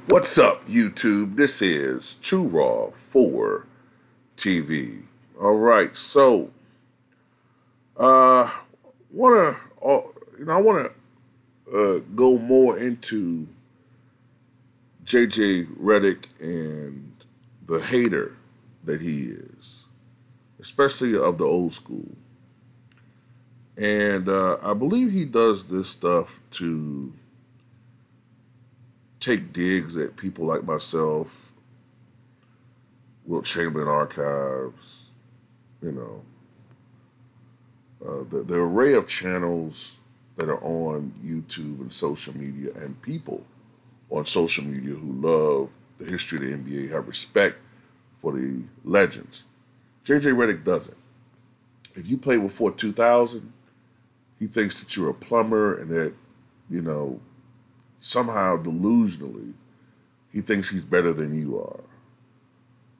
What's up, YouTube? This is True Raw for TV. All right, so wanna I wanna go more into JJ Redick and the hater that he is, especially of the old school. And I believe he does this stuff to take digs at people like myself, Wilt Chamberlain Archives, the array of channels that are on YouTube and social media, and people on social media who love the history of the NBA, have respect for the legends. JJ Redick doesn't. If you played before 2000, he thinks that you're a plumber and that, somehow delusionally, he thinks he's better than you are.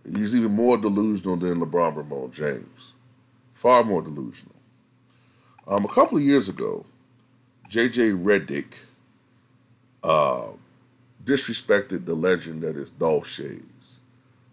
He's even more delusional than LeBron Ramon James. Far more delusional. A couple of years ago, JJ Redick disrespected the legend that is Dolph Schayes,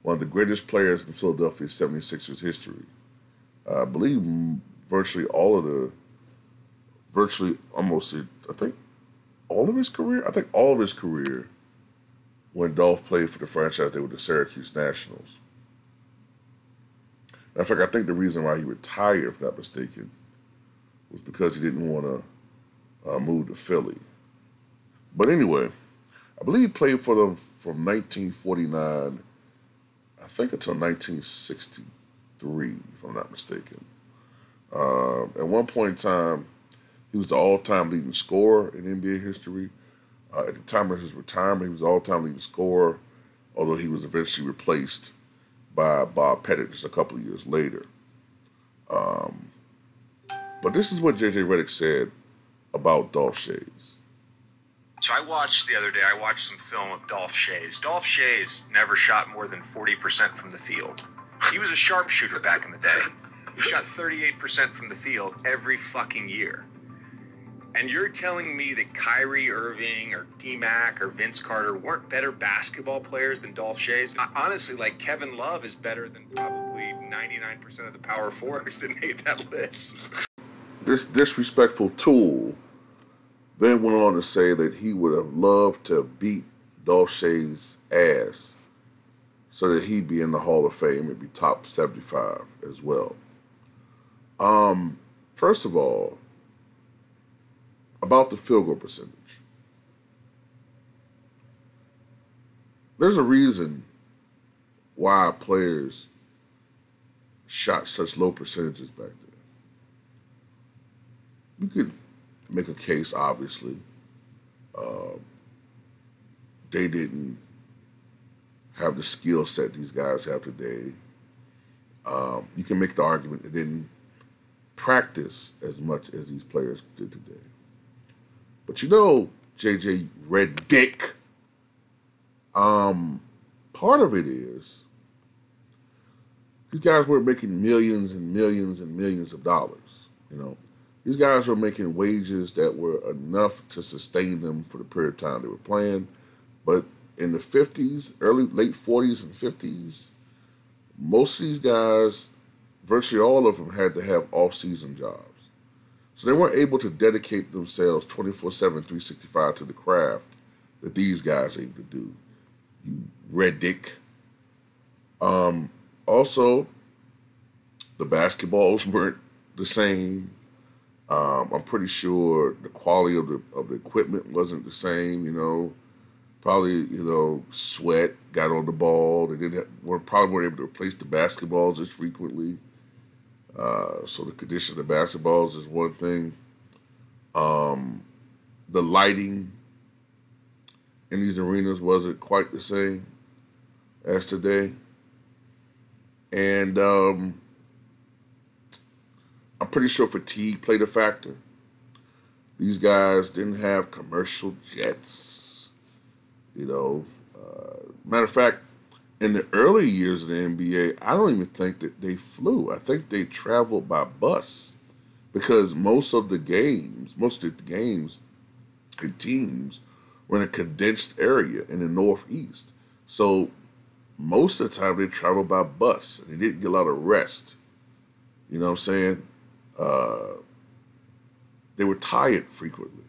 one of the greatest players in Philadelphia 76ers history. I believe virtually all of the, I think all of his career, when Dolph played for the franchise, they were the Syracuse Nationals. In fact, I think the reason why he retired, if I'm not mistaken, was because he didn't want to move to Philly. But anyway, I believe he played for them from 1949, I think, until 1963, if I'm not mistaken. At one point in time, he was the all-time leading scorer in NBA history. At the time of his retirement, he was the all-time leading scorer, although he was eventually replaced by Bob Pettit just a couple of years later. But this is what JJ Redick said about Dolph Schayes. So I watched some film of Dolph Schayes. Dolph Schayes never shot more than 40% from the field. He was a sharpshooter back in the day. He shot 38% from the field every fucking year. And you're telling me that Kyrie Irving or D-Mac or Vince Carter weren't better basketball players than Dolph Schayes? Honestly, like, Kevin Love is better than probably 99% of the power forwards that made that list. This disrespectful tool then went on to say that he would have loved to beat Dolph Schayes' ass so that he'd be in the Hall of Fame and be top 75 as well. First of all, about the field goal percentage. There's a reason why players shot such low percentages back then. You could make a case, obviously. They didn't have the skill set these guys have today. You can make the argument they didn't practice as much as these players did today. But JJ Redick, part of it is these guys were making millions and millions and millions of dollars. These guys were making wages that were enough to sustain them for the period of time they were playing. But in the 50s, late 40s and 50s, most of these guys, virtually all of them, had to have off-season jobs. So they weren't able to dedicate themselves 24/7, 365 to the craft that these guys are able to do. You Redick. Also, the basketballs weren't the same. I'm pretty sure the quality of the equipment wasn't the same. Probably sweat got on the ball. They probably weren't able to replace the basketballs as frequently. So the condition of the basketballs is one thing. The lighting in these arenas wasn't quite the same as today. And I'm pretty sure fatigue played a factor. These guys didn't have commercial jets. Matter of fact, in the early years of the NBA, I don't even think that they flew. I think they traveled by bus because most of the games and teams were in a condensed area in the Northeast. So most of the time they traveled by bus and they didn't get a lot of rest. You know what I'm saying? They were tired frequently.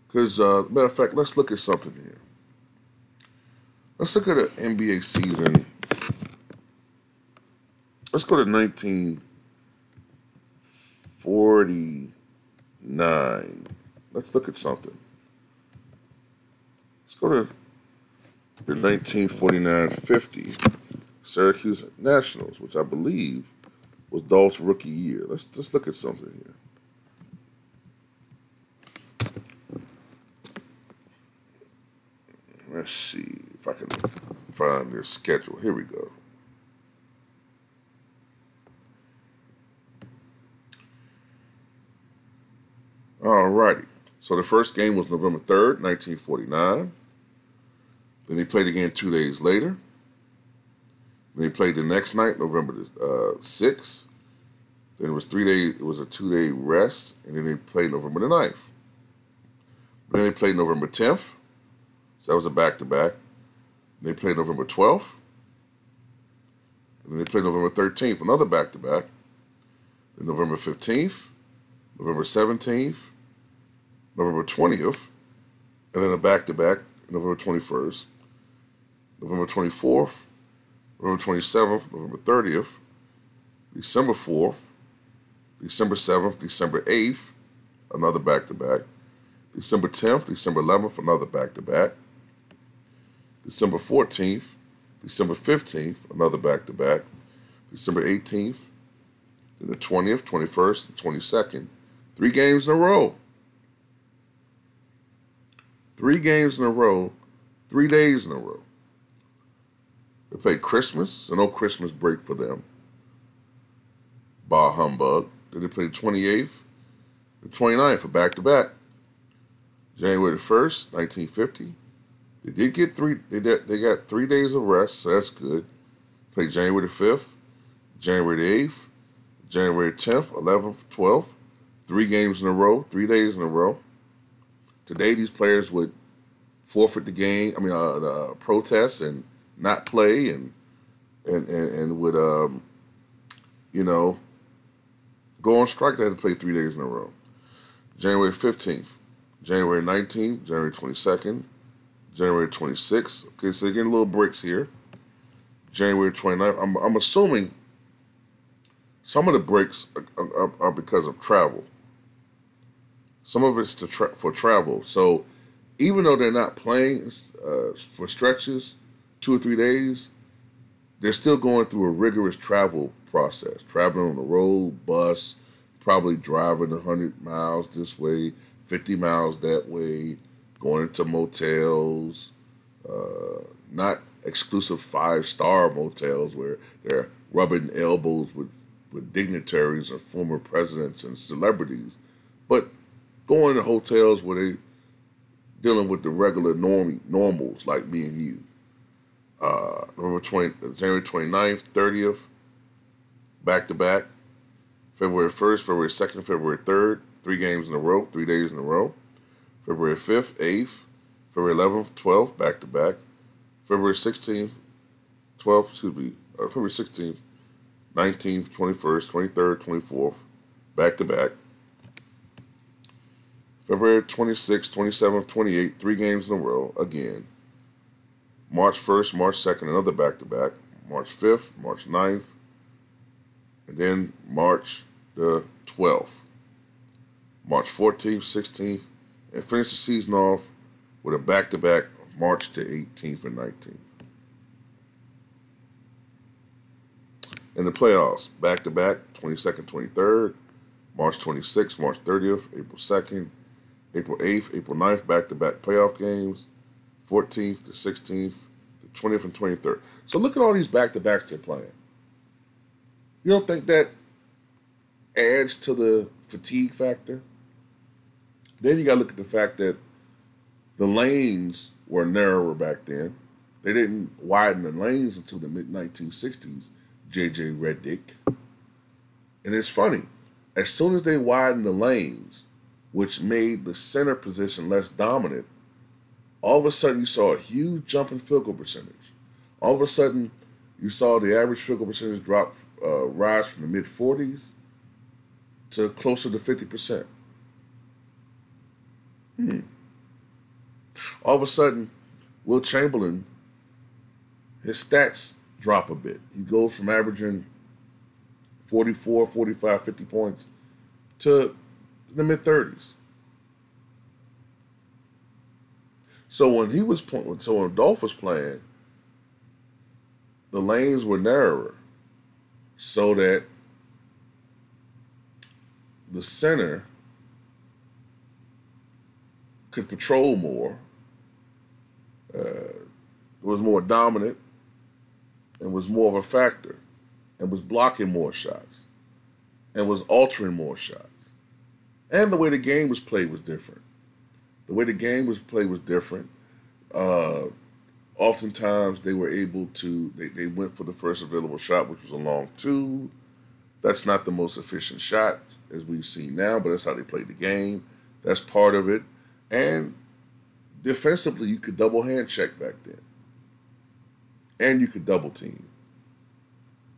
Because, matter of fact, let's look at something here. Let's look at an NBA season. Let's go to 1949. Let's look at something. Let's go to the 1949-50 Syracuse Nationals, which I believe was Dolph's rookie year. Let's just look at something here. Let's see if I can find their schedule. Here we go. Alrighty. So the first game was November 3rd, 1949. Then they played again 2 days later. Then they played the next night, November 6th. Then it was 3 days. It was a 2-day rest, and then they played November the 9th. Then they played November 10th. So that was a back-to-back. They played November 12th. And then they played November 13th, another back-to-back. Then November 15th, November 17th, November 20th, and then a back-to-back, November 21st, November 24th, November 27th, November 30th, December 4th, December 7th, December 8th, another back-to-back, December 10th, December 11th, another back-to-back, December 14th, December 15th, another back-to-back, December 18th, then the 20th, 21st, and 22nd. 3 games in a row. 3 games in a row, 3 days in a row. They played Christmas, so no Christmas break for them. Bah humbug. Then they played the 28th, the 29th for back-to-back. January the 1st, 1950. They did get they got 3 days of rest, so that's good. Played January the 5th, January the 8th, January 10th, 11th, 12th. 3 games in a row, 3 days in a row. Today, these players would forfeit the game. I mean, protest and not play, and would go on strike. They had to play 3 days in a row. January 15th, January 19th, January 22nd, January 26th. Okay, so they're getting little breaks here. January 29th. I'm assuming some of the breaks are because of travel. Some of it's for travel. So even though they're not playing for stretches, 2 or 3 days, they're still going through a rigorous travel process. Traveling on the road, bus, probably driving 100 miles this way, 50 miles that way, going into motels, not exclusive 5-star motels where they're rubbing elbows with dignitaries and former presidents and celebrities, but going to hotels where they dealing with the regular normals like me and you. January 29th, 30th, back-to-back. February 1st, February 2nd, February 3rd, 3 games in a row, 3 days in a row. February 5th, 8th, February 11th, 12th, back-to-back. February 16th, 12th, February 16th, 19th, 21st, 23rd, 24th, back-to-back. February 26th, 27th, 28th, 3 games in a row, again. March 1st, March 2nd, another back-to-back. March 5th, March 9th, and then March the 12th. March 14th, 16th, and finish the season off with a back-to-back March the 18th and 19th. In the playoffs, back-to-back, 22nd, 23rd, March 26th, March 30th, April 2nd, April 8th, April 9th, back-to-back playoff games, 14th, the 16th, the 20th, and 23rd. So look at all these back-to-backs they're playing. You don't think that adds to the fatigue factor? Then you got to look at the fact that the lanes were narrower back then. They didn't widen the lanes until the mid-1960s, J.J. Redick. And it's funny, as soon as they widened the lanes, which made the center position less dominant, All of a sudden, you saw a huge jump in field goal percentage. All of a sudden, you saw the average field goal percentage rise from the mid-40s to closer to 50%. All of a sudden, Will Chamberlain, his stats drop a bit. He goes from averaging 44, 45, 50 points to the mid-30s. So when when Dolph was playing, the lanes were narrower so that the center could patrol more, was more dominant, and was more of a factor, and was blocking more shots, and was altering more shots. And the way the game was played was different. The way the game was played was different. Oftentimes they were able to, they went for the first available shot, which was a long two. That's not the most efficient shot, as we've seen now, but that's how they played the game. That's part of it. And defensively, you could double hand check back then. And you could double team.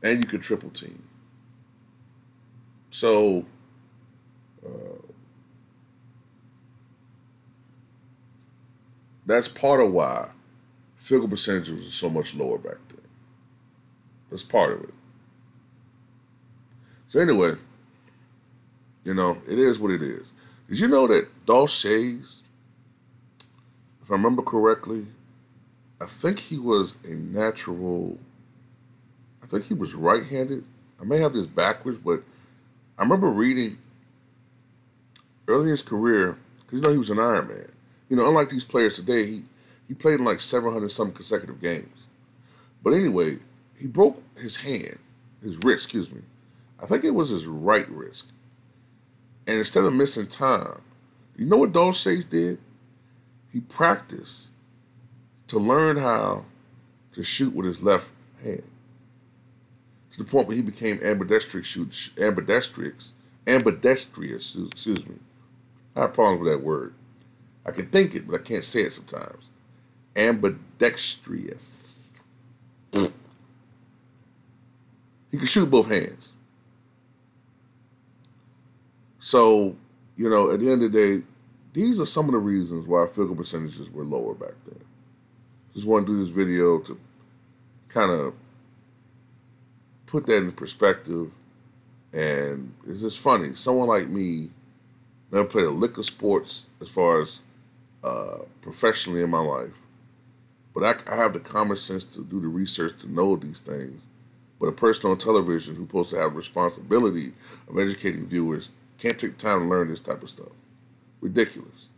And you could triple team. So, that's part of why field goal percentages was so much lower back then. That's part of it. So anyway, you know, it is what it is. Did you know that Dolph Schayes, if I remember correctly, I think he was right-handed. I may have this backwards, but I remember reading early in his career, because you know he was an Iron Man. You know, unlike these players today, he played in like 700-some consecutive games. But anyway, he broke his wrist, excuse me. I think it was his right wrist. And instead of missing time, you know what Dolph Schayes did? He practiced to learn how to shoot with his left hand. To the point where he became ambidextrous, excuse me. I have problems with that word. I can think it, but I can't say it sometimes. Ambidextrous. He could shoot both hands. So, you know, at the end of the day, these are some of the reasons why field goal percentages were lower back then. Just want to do this video to kind of put that in perspective. And it's just funny. Someone like me never played a lick of sports as far as professionally in my life. But I have the common sense to do the research to know these things. But a person on television who's supposed to have responsibility of educating viewers can't take time to learn this type of stuff. Ridiculous.